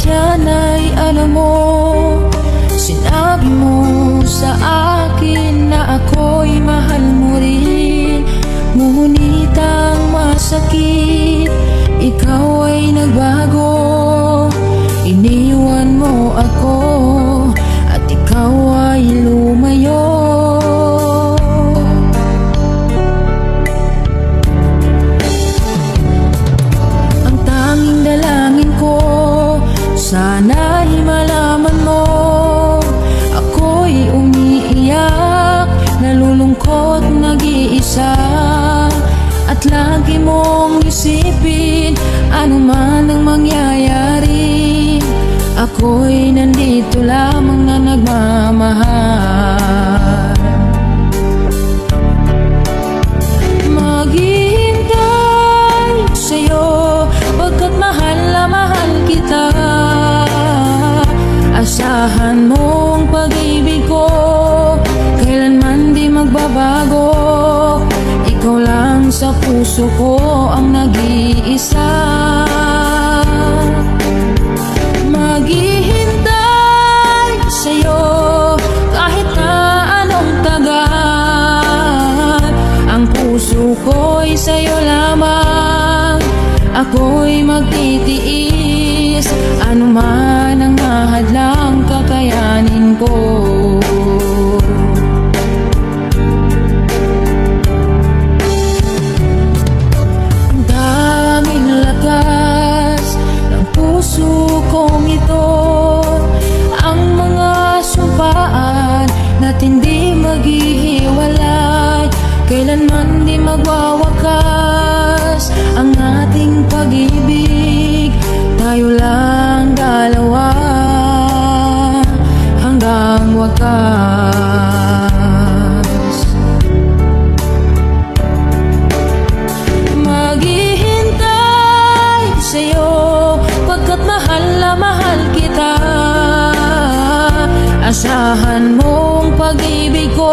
yan ay alam mo. Sinabi mo sa akin na ako'y mahal mo rin. Ngunit ang masakit, ikaw ay nagbago. Iniwan mo ako at ikaw ay lumayo. Ang tanging dalangin ko, sana'y malaman mo, ako'y umiiyak, nalulungkot, nag-iisa. At lagi mong isipin, ano man ang mangyayari, ako'y nandito lamang na nagmamahal. Maghihintay sa'yo, pagkat mahal na mahal kita. Asahan mong pag-ibig ko, kailanman di magbabago. Ikaw lang sa puso ko ang nag-iisa. Maghihintay sa'yo kahit na anong tagal. Ang puso ko'y sa'yo lamang, ako'y magtitiis. Ano man ang mahadlang, kakayanin ko. Hindi maghihiwalay, kailanman di magwawakas ang ating pag-ibig. Tayo lang dalawa hanggang wakas. Maghihintay sa'yo, pagkat mahal na mahal kita. Asahan mong pag-ibig ko,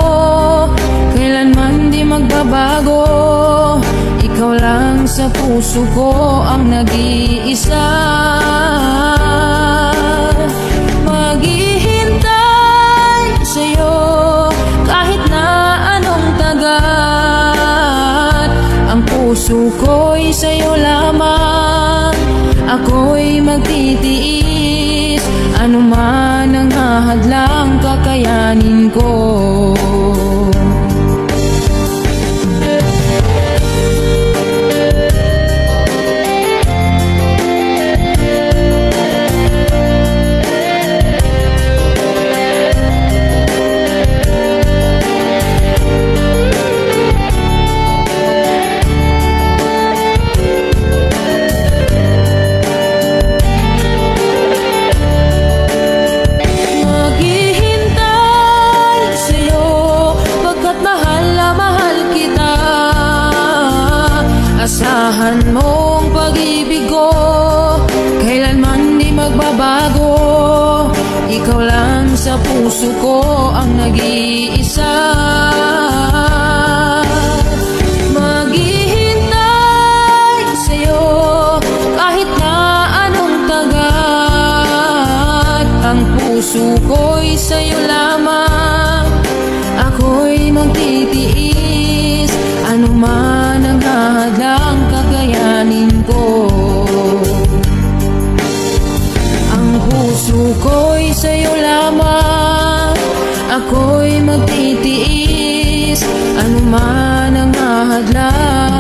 kailanman di magbabago. Ikaw lang sa puso ko ang nag-iisa. Maghihintay sa'yo kahit na anong tagal. Ang puso ko'y sa'yo lamang, ako'y magtitiis. Ano man ang mahadlang, kakayanin ko. Asahan mong pag-ibig ko, kailanman di magbabago. Ikaw lang sa puso ko ang nag-iisa. Maghihintay sa'yo kahit na anong tagal. Ang puso ko'y sa'yo lamang, ako'y magtitiis. Ano man ang hadlang, kakayanin ko. Ang puso ko'y sa'yo lamang, ako'y magtitiis. Ano man ang hadlang.